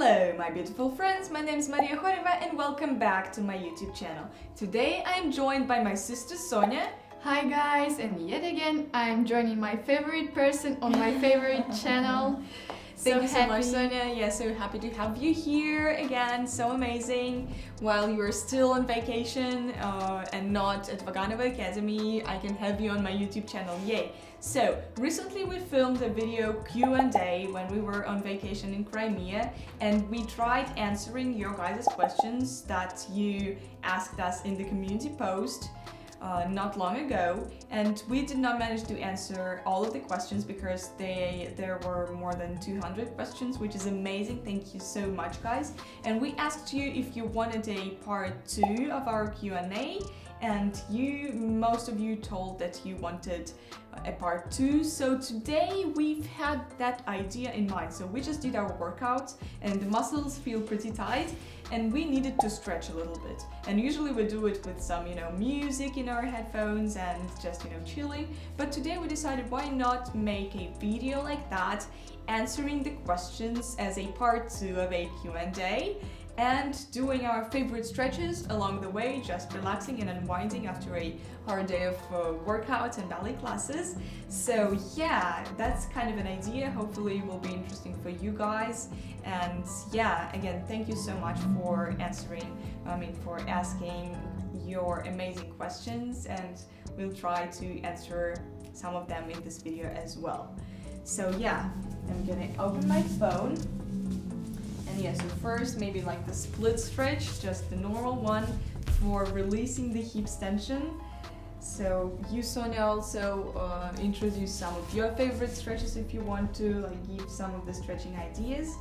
Hello my beautiful friends, my name is Maria Khoreva and welcome back to my YouTube channel. Today I'm joined by my sister Sonia. Hi guys, and yet again I'm joining my favorite person on my favorite channel. Thank you so much, Sonia. Yeah, so happy to have you here again. So amazing. While you are still on vacation and not at Vaganova Academy, I can have you on my YouTube channel. Yay! So recently we filmed a video Q&A when we were on vacation in Crimea, and we tried answering your guys' questions that you asked us in the community post. Not long ago, and we did not manage to answer all of the questions because there were more than 200 questions, which is amazing. Thank you so much, guys. And we asked you if you wanted a part 2 of our Q&A, and most of you told that you wanted a part 2. So today we've had that idea in mind. So we just did our workouts and the muscles feel pretty tight and we needed to stretch a little bit. And usually we do it with some, music in our headphones and just, chilling. But today we decided why not make a video like that, answering the questions as a part 2 of a Q&A. And doing our favorite stretches along the way, just relaxing and unwinding after a hard day of workouts and ballet classes. So yeah, that's kind of an idea. Hopefully it will be interesting for you guys. And yeah, again, thank you so much for for asking your amazing questions, and we'll try to answer some of them in this video as well. So yeah, I'm gonna open my phone. And yeah, so first maybe like the split stretch, just the normal one for releasing the hips tension. So you, Sonia, also introduce some of your favorite stretches if you want to, give some of the stretching ideas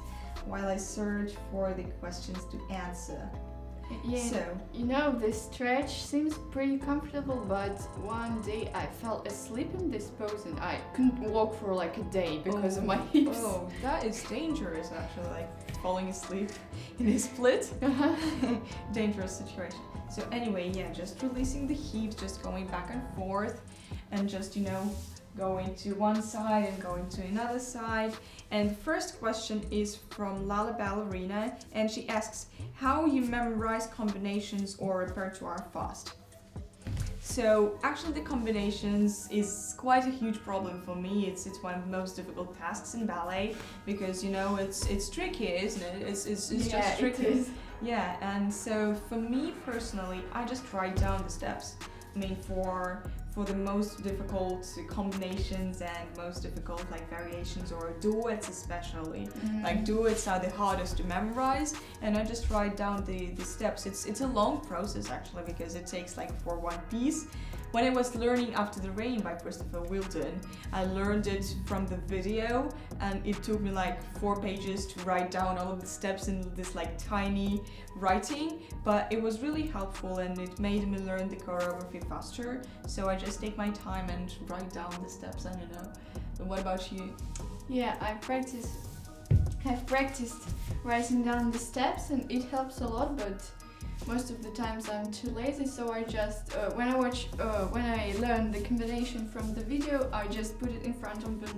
while I search for the questions to answer. Yeah, so, this stretch seems pretty comfortable, but one day I fell asleep in this pose and I couldn't walk for like a day because of my hips. Oh, that is dangerous actually, falling asleep in a split. Dangerous situation. So anyway, yeah, just releasing the hips, just going back and forth and just, going to one side and going to another side. And the first question is from Lala Ballerina, and she asks how you memorize combinations or repertoire fast. So actually the combinations is quite a huge problem for me. It's one of the most difficult tasks in ballet because it's tricky, isn't it? It's just tricky. It is. Yeah, and so for me personally, I just write down the steps. For the most difficult combinations and most difficult variations or duets especially. Duets are the hardest to memorize, and I just write down the steps. It's a long process actually because it takes for one piece. When I was learning After the Rain by Christopher Wilton, I learned it from the video and it took me 4 pages to write down all of the steps in this tiny writing, but it was really helpful and it made me learn the choreography faster. So I just take my time and write down the steps. I don't know. But what about you? Yeah, I've practiced writing down the steps and it helps a lot, but most of the times I'm too lazy, so I just when I learn the combination from the video, I just put it in front of the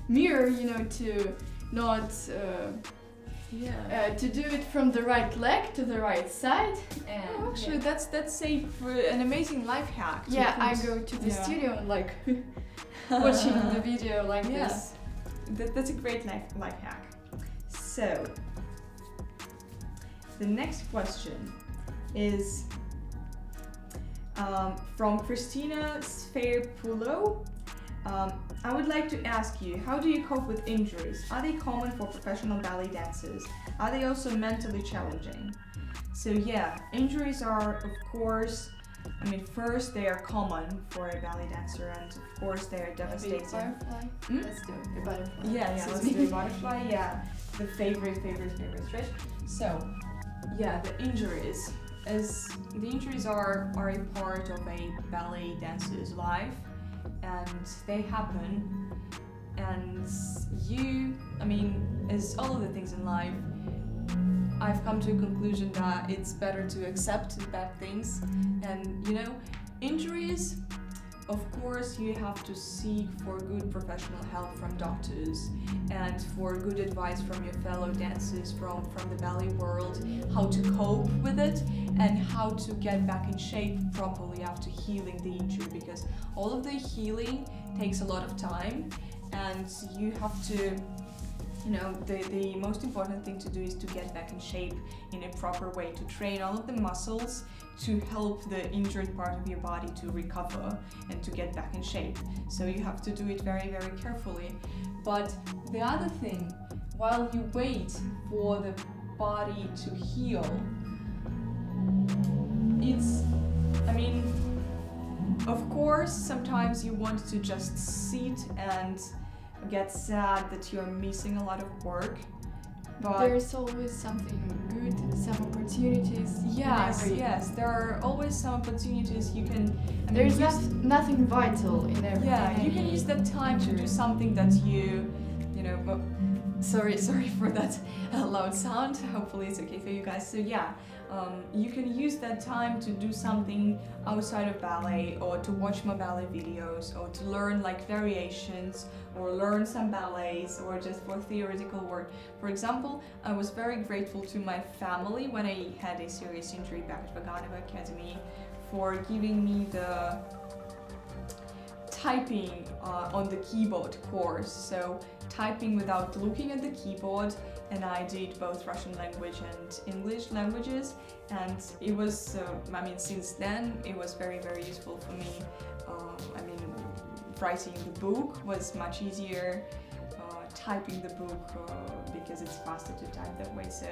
mirror, to not to do it from the right leg to the right side. And actually, that's an amazing life hack. Yeah, I go to the studio and watching the video this. That's a great life hack. So the next question is from Christina Sferpulo. I would like to ask you, how do you cope with injuries? Are they common for professional ballet dancers? Are they also mentally challenging? So yeah, injuries are, of course, first they are common for a ballet dancer, and of course they are devastating. Butterfly? Let's do a butterfly. Yeah, let's do a butterfly. Yeah, the favorite stretch. So yeah, the injuries are a part of a ballet dancer's life, and they happen. And as all of the things in life, I've come to a conclusion that it's better to accept bad things. And injuries, of course, you have to seek for good professional help from doctors and for good advice from your fellow dancers from the ballet world, how to cope with it and how to get back in shape properly after healing the injury, because all of the healing takes a lot of time and you have to, the most important thing to do is to get back in shape in a proper way, to train all of the muscles to help the injured part of your body to recover and to get back in shape. So you have to do it very, very carefully. But the other thing, while you wait for the body to heal, of course, sometimes you want to just sit and get sad that you're missing a lot of work. But there's always something good, some opportunities. Yes, there are always some opportunities you can. There's nothing vital in everything. Yeah, you can use that time to do something that sorry for that loud sound. Hopefully it's okay for you guys. So you can use that time to do something outside of ballet, or to watch more ballet videos, or to learn like variations, or learn some ballets, or just for theoretical work. For example, I was very grateful to my family when I had a serious injury back at Vaganova Academy for giving me the typing on the keyboard course. So typing without looking at the keyboard, and I did both Russian language and English languages, and it was since then it was very, very useful for me. Writing the book was much easier, typing the book because it's faster to type that way. So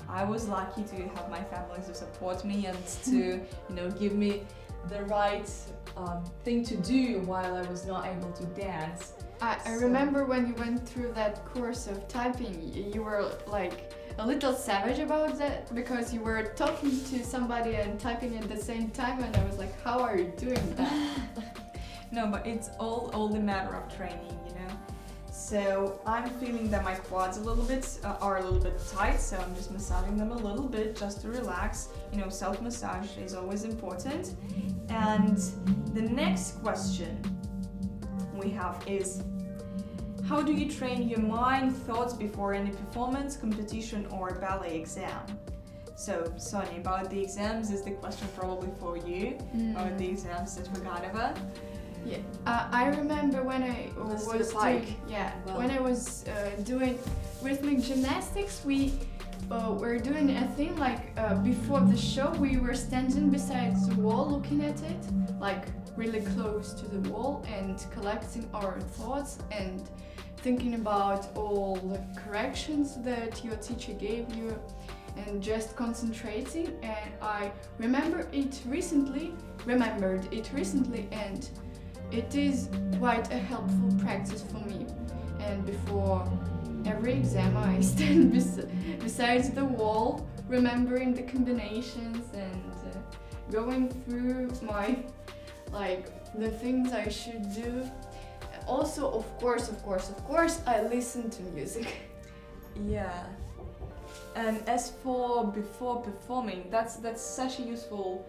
I was lucky to have my family to support me and to give me the right thing to do while I was not able to dance. I remember when you went through that course of typing, you were like a little savage about that, because you were talking to somebody and typing at the same time, and I was like, how are you doing that? No, but it's all the matter of training, So I'm feeling that my quads are a little bit tight, so I'm just massaging them a little bit just to relax. Self-massage is always important. And the next question we have is, how do you train your mind, thoughts before any performance, competition or ballet exam? So, Sonia, about the exams is the question probably for you, about the exams at Vaganova. Yeah, I remember when I was doing rhythmic gymnastics, we were doing a thing like before the show we were standing beside the wall looking at it, like really close to the wall, and collecting our thoughts and thinking about all the corrections that your teacher gave you and just concentrating. And I remembered it recently, and it is quite a helpful practice for me. And before every exam I stand beside the wall, remembering the combinations and going through the things I should do. Also, of course, I listen to music. Yeah. And as for before performing, that's such a useful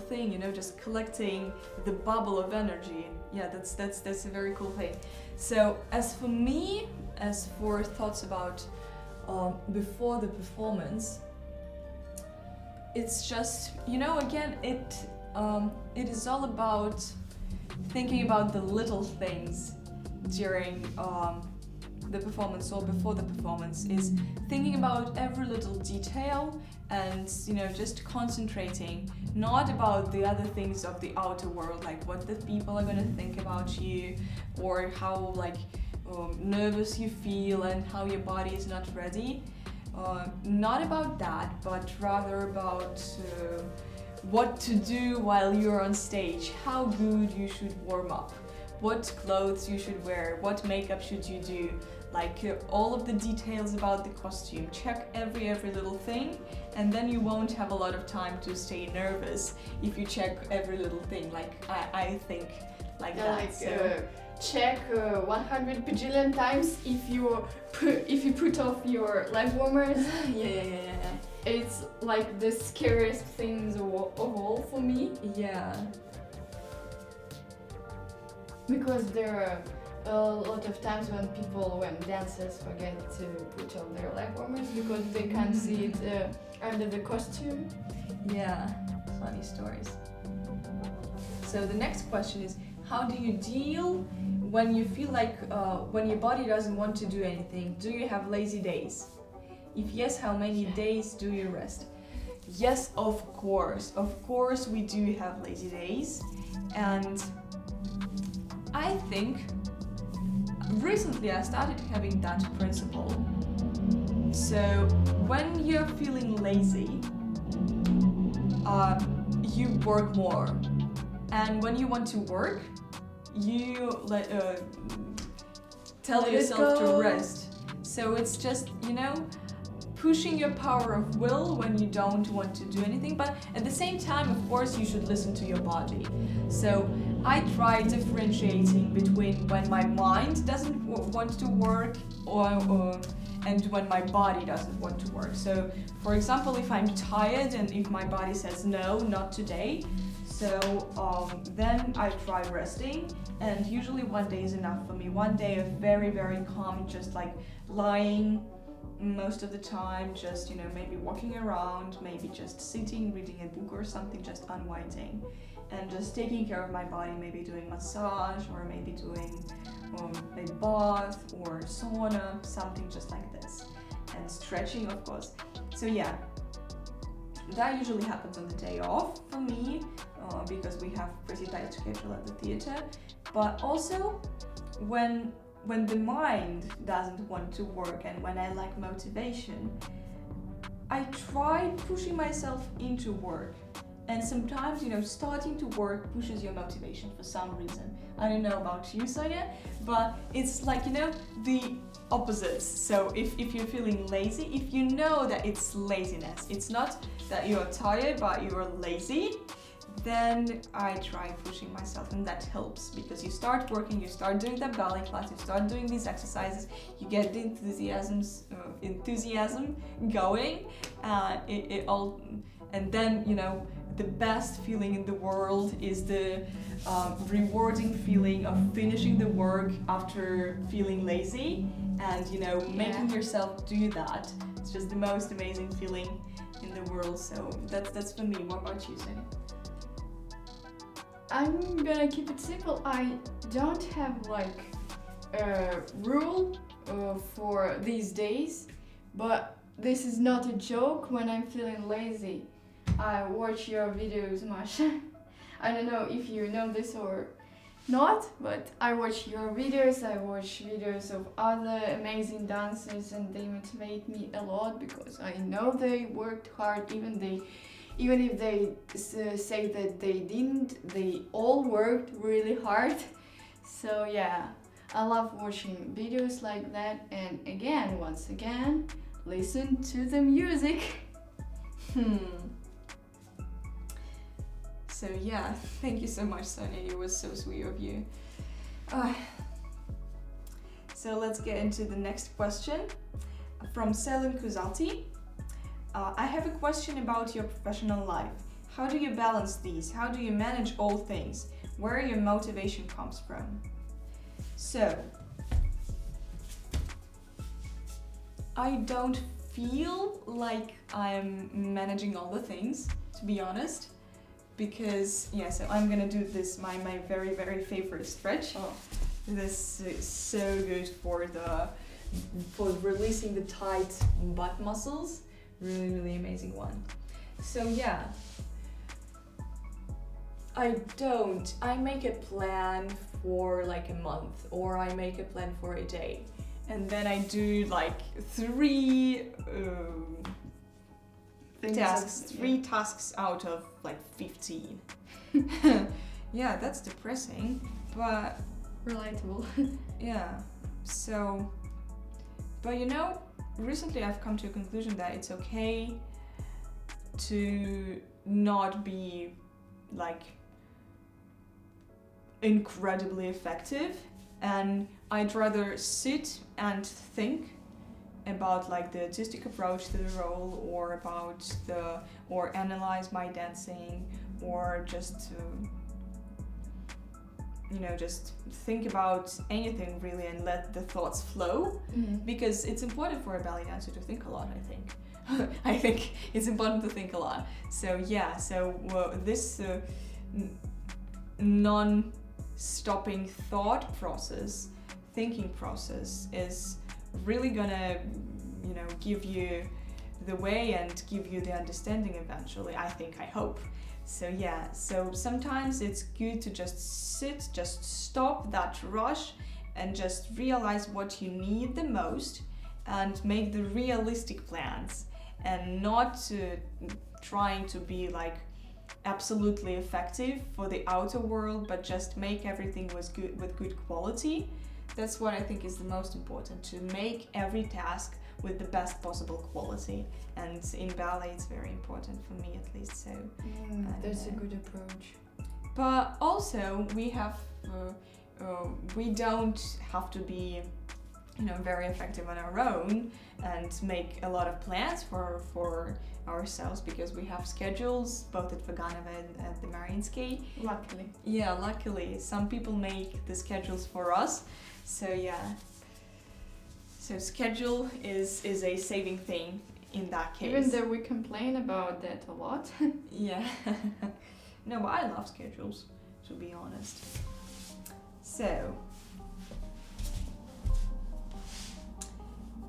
thing, just collecting the bubble of energy. Yeah, that's a very cool thing. So as for me, as for thoughts about before the performance, it's just, again, it is all about thinking about the little things during the performance or before the performance, is thinking about every little detail and just concentrating not about the other things of the outer world, like what the people are going to think about you, or how nervous you feel and how your body is not ready. Not about that, but rather about what to do while you're on stage, how good you should warm up, what clothes you should wear, what makeup should you do, all of the details about the costume. Check every little thing, and then you won't have a lot of time to stay nervous if you check every little thing. I think that. Check 100 bajillion times if you put off your leg warmers. Yeah. It's like the scariest things of all for me. Yeah. Because there are a lot of times when dancers forget to put on their leg warmers because they can't see it under the costume. Yeah, funny stories. So the next question is, how do you deal when you feel like when your body doesn't want to do anything? Do you have lazy days? If yes, how many days do you rest? Yes, of course. Of course we do have lazy days. And I think recently I started having that principle. So when you're feeling lazy, you work more. And when you want to work, you tell Let it yourself to go. rest. So it's just, pushing your power of will when you don't want to do anything, but at the same time, of course, you should listen to your body. So I try differentiating between when my mind doesn't want to work and when my body doesn't want to work. So for example, if I'm tired and if my body says no, not today, so then I try resting, and usually one day is enough for me. One day of very, very calm, just like lying most of the time, just maybe walking around, maybe just sitting, reading a book or something, just unwinding and just taking care of my body, maybe doing massage or maybe doing a bath or sauna, something just like this, and stretching, of course. So yeah, that usually happens on the day off for me because we have pretty tight schedule at the theater, but also when the mind doesn't want to work and when I lack motivation, I try pushing myself into work. And sometimes, starting to work pushes your motivation for some reason. I don't know about you, Sonia, but it's like, the opposites. So if you're feeling lazy, if you know that it's laziness, it's not that you're tired, but you're lazy, then I try pushing myself, and that helps because you start working, you start doing that ballet class, you start doing these exercises, you get the enthusiasm going, it all, and then the best feeling in the world is the rewarding feeling of finishing the work after feeling lazy, and making yourself do that. It's just the most amazing feeling in the world. So that's for me. What about you, Sonia? I'm gonna keep it simple. I don't have like a rule for these days, but this is not a joke. When I'm feeling lazy, I watch your videos, Masha. I don't know if you know this or not, but I watch your videos, I watch videos of other amazing dancers, and they motivate me a lot because I know they worked hard, even if they say that they didn't, they all worked really hard. So yeah, I love watching videos like that, and once again, listen to the music. So yeah, thank you so much, Sonia. It was so sweet of you. So let's get into the next question from Selin Kuzati. I have a question about your professional life. How do you balance these? How do you manage all things? Where your motivation comes from? So, I don't feel like I'm managing all the things, to be honest, because so I'm gonna do this, my very, very favorite stretch. This is so good for releasing the tight butt muscles. Really, really amazing one. So yeah, I make a plan for like a month, or I make a plan for a day, and then I do like three tasks out of like 15. Yeah, that's depressing, but relatable. Yeah, so, but recently I've come to a conclusion that it's okay to not be like incredibly effective, and I'd rather sit and think about like the artistic approach to the role, or analyze my dancing, or just just think about anything really and let the thoughts flow, because it's important for a ballet dancer to think a lot, I think. I think it's important to think a lot. So yeah, this non-stopping thought process, thinking process, is really gonna, give you the way and give you the understanding eventually, I think, I hope. So yeah, so sometimes it's good to just sit, just stop that rush and just realize what you need the most and make the realistic plans, and not trying to be like absolutely effective for the outer world, but just make everything with good quality. That's what I think is the most important, to make every task with the best possible quality, and in ballet it's very important for me, at least. So that's a good approach. But also we don't have to be very effective on our own and make a lot of plans for ourselves, because we have schedules both at Vaganova and at the Mariinsky. Luckily. Yeah, luckily. Some people make the schedules for us. So yeah. So schedule is a saving thing in that case. Even though we complain about that a lot. Yeah. No, but I love schedules, to be honest. So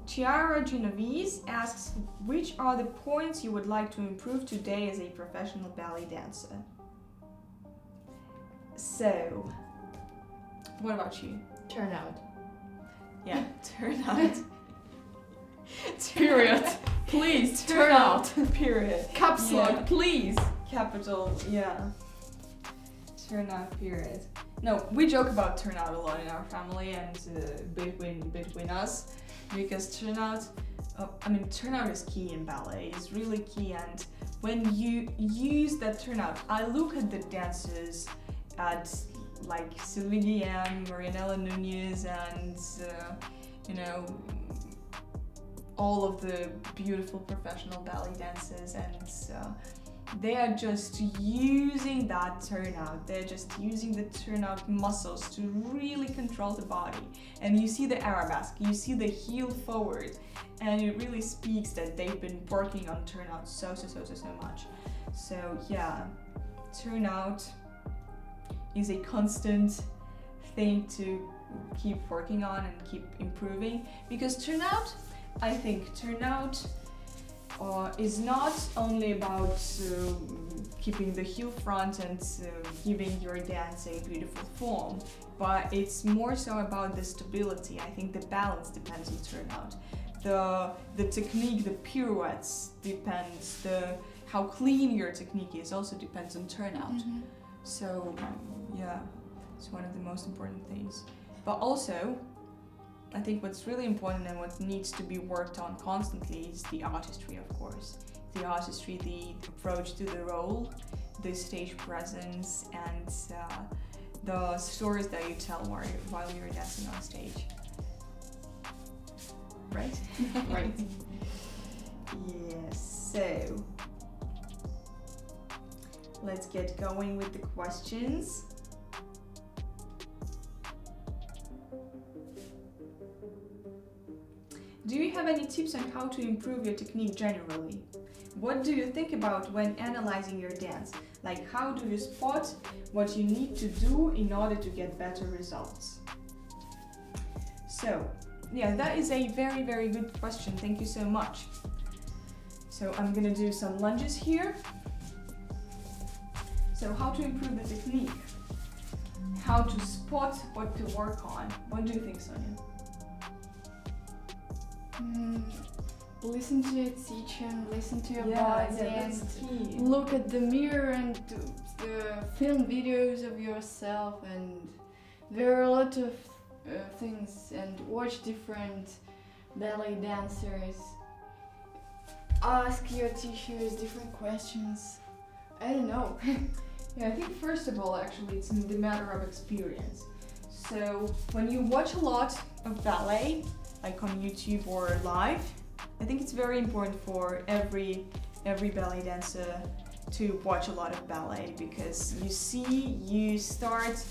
Chiara Genovese asks, which are the points you would like to improve today as a professional ballet dancer? So, what about you? Turnout. Yeah, turnout. Period. Please, turnout. Period. Caps lock, Yeah. please. Capital, yeah. Turnout, period. No, we joke about turnout a lot in our family and between us, because turnout is key in ballet. It's really key, and when you use that turnout, I look at the dancers at like Sylvie Guillaume, Marianela Nunez, and all of the beautiful professional ballet dancers, and they are just using that turnout. They're just using the turnout muscles to really control the body. And you see the arabesque, you see the heel forward, and it really speaks that they've been working on turnout so much. So yeah, turnout is a constant thing to keep working on and keep improving, because turnout, I think turnout is not only about keeping the heel front and giving your dance a beautiful form, but it's more so about the stability. I think the balance depends on turnout. The technique, the pirouettes depends, how clean your technique is also depends on turnout. So yeah, it's one of the most important things. But also, I think what's really important and what needs to be worked on constantly is the artistry, of course. The artistry, the approach to the role, the stage presence, and the stories that you tell while you're dancing on stage. Right? Right. Yes, so let's get going with the questions. Do you have any tips on how to improve your technique generally? What do you think about when analyzing your dance? Like, how do you spot what you need to do in order to get better results? So, yeah, that is a very, very good question. Thank you so much. So I'm gonna do some lunges here. So how to improve the technique? How to spot what to work on? What do you think, Sonia? Listen to your teacher, listen to your body, yeah, that's key. Look at the mirror and film videos of yourself, and there are a lot of things, and watch different ballet dancers, ask your teachers different questions. I don't know. Yeah, I think first of all, actually, it's the matter of experience. So when you watch a lot of ballet, like on YouTube or live, I think it's very important for every ballet dancer to watch a lot of ballet, because you start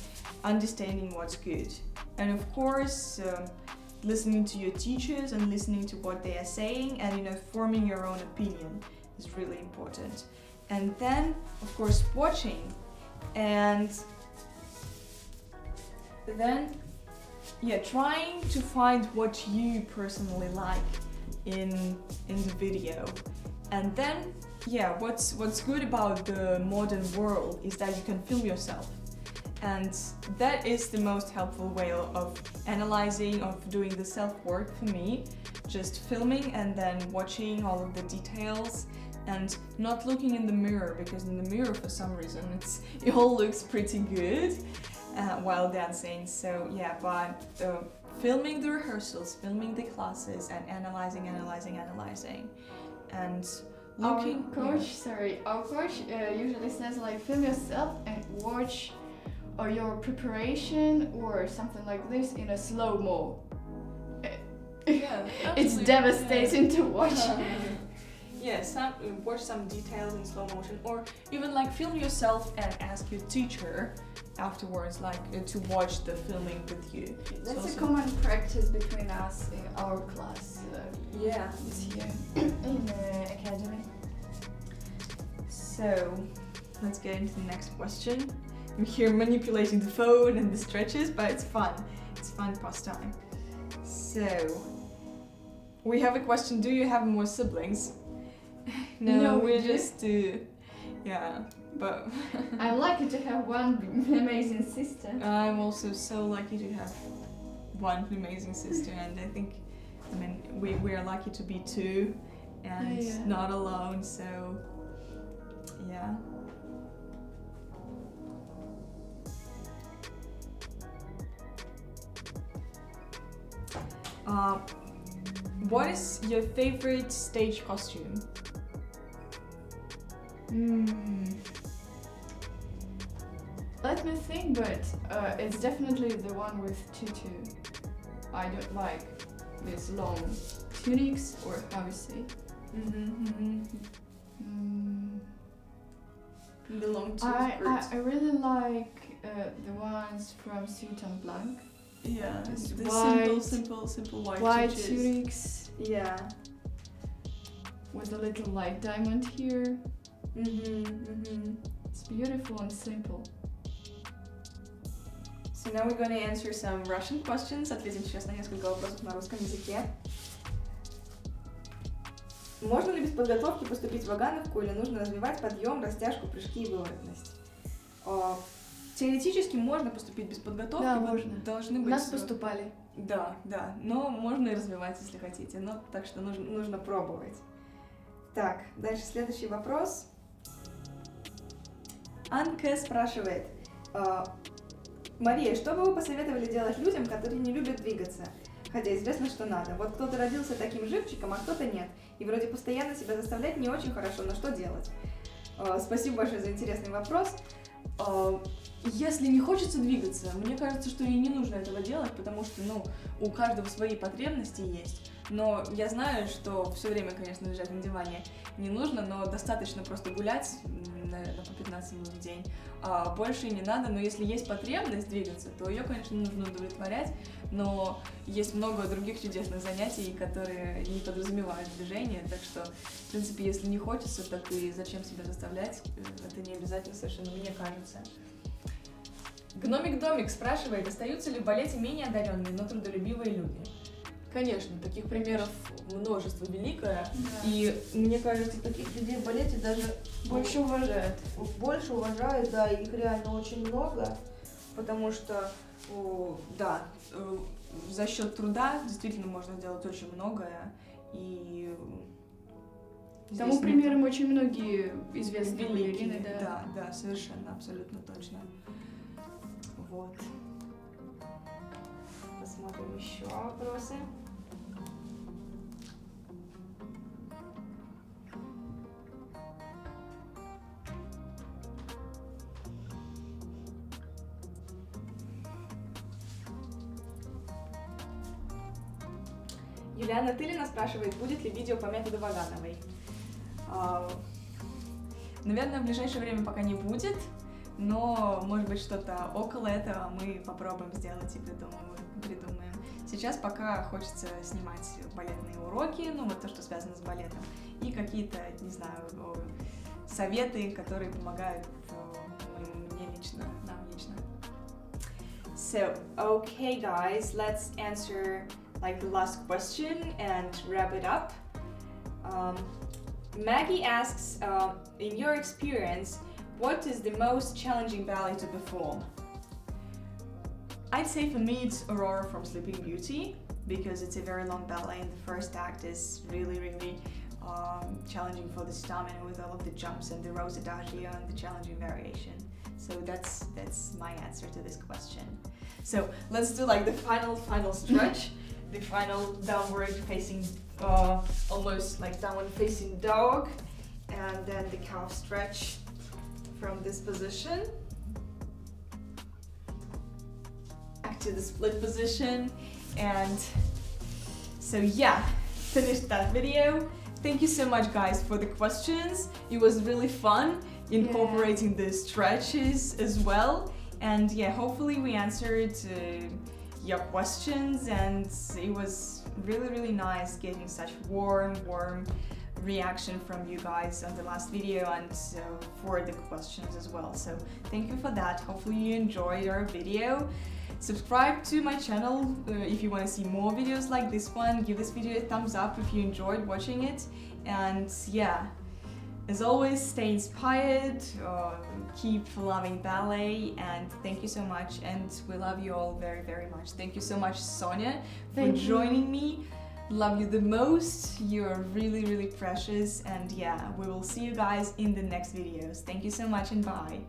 understanding what's good, and of course listening to your teachers and listening to what they are saying, and forming your own opinion is really important. And then of course watching, and then trying to find what you personally like in the video. And then what's good about the modern world is that you can film yourself, and that is the most helpful way of analyzing, of doing the self-work for me. Just filming and then watching all of the details, and not looking in the mirror, because in the mirror for some reason it all looks pretty good while dancing. So but filming the rehearsals, filming the classes, and analyzing, and looking. Our coach usually says like film yourself and watch your preparation or something like this in a slow-mo. It's devastating to watch. Watch some details in slow motion, or even like film yourself and ask your teacher afterwards to watch the filming with you. That's a common practice between us in our class this year in the academy. So let's get into the next question. I'm here manipulating the phone and the stretches, but it's fun. It's fun pastime. So we have a question: do you have more siblings? No, we're just but I'm lucky to have one amazing sister. I'm also so lucky to have one amazing sister, and I think, we are lucky to be two and not alone, so what is your favorite stage costume? Let me think, but it's definitely the one with tutu. I don't like these long tunics, or how you say. The long tunics. I really like the ones from Suit and Blanc. Yeah, the white, simple white tutures. tunics. Yeah. With a little like diamond here. It's beautiful and simple. So now we're gonna answer some Russian questions. Ответим сейчас на несколько вопросов на русском языке. Можно ли без подготовки поступить в Вагановку, или нужно развивать подъем, растяжку, прыжки и выворотность? Теоретически можно поступить без подготовки. Да, можно. Должны быть. Нас поступали. Да, но можно и развивать, если хотите. Но так что нужно пробовать. Так, дальше следующий вопрос. Анка спрашивает: Мария, что бы вы посоветовали делать людям, которые не любят двигаться, хотя известно, что надо? Вот кто-то родился таким живчиком, а кто-то нет. И вроде постоянно себя заставлять не очень хорошо, но что делать? Спасибо большое за интересный вопрос. Если не хочется двигаться, мне кажется, что и не нужно этого делать, потому что, у каждого свои потребности есть. Но я знаю, что все время, конечно, лежать на диване не нужно, но достаточно просто гулять, наверное, по 15 минут в день. Больше и не надо, но если есть потребность двигаться, то ее, конечно, нужно удовлетворять, но есть много других чудесных занятий, которые не подразумевают движение, так что, в принципе, если не хочется, так и зачем себя заставлять, это не обязательно совершенно, мне кажется. Гномик-домик спрашивает, остаются ли в балете менее одаренные, но трудолюбивые люди? Конечно, таких примеров множество великое, и мне кажется, таких людей в балете даже больше уважают. Больше уважают, да, их реально очень много, потому что, за счет труда действительно можно сделать очень многое, и тому примером очень многие известные балерины, да, совершенно, абсолютно точно. Вот. Посмотрим еще вопросы. Юлиана Тылина спрашивает, будет ли видео по методу Вагановой. Наверное, в ближайшее время пока не будет, но, может быть, что-то около этого мы попробуем сделать и придумаем. Сейчас пока хочется снимать балетные уроки, ну вот то, что связано с балетом, и какие-то, не знаю, советы, которые помогают мне лично, нам лично. So, okay guys, let's answer like the last question and wrap it up. Maggie asks, in your experience, what is the most challenging ballet to perform? I'd say for me it's Aurora from Sleeping Beauty, because it's a very long ballet and the first act is really challenging for the stamina with all of the jumps and the Rose Adagio and the challenging variation. So that's my answer to this question. So let's do like the final stretch, the final downward facing, almost like downward facing dog, and then the calf stretch from this position. Back to the split position, and so yeah, finished that video. Thank you so much guys for the questions. It was really fun incorporating the stretches as well, and yeah, hopefully we answered your questions, and it was really nice getting such warm reaction from you guys on the last video, and for the questions as well. So thank you for that. Hopefully you enjoyed our video. Subscribe to my channel if you want to see more videos like this one. Give this video a thumbs up if you enjoyed watching it, and yeah, as always, stay inspired, keep loving ballet, and thank you so much, and we love you all very much. Thank you so much, Sonia, for joining me. Love you the most. You're really precious, and yeah, we will see you guys in the next videos. Thank you so much, and bye.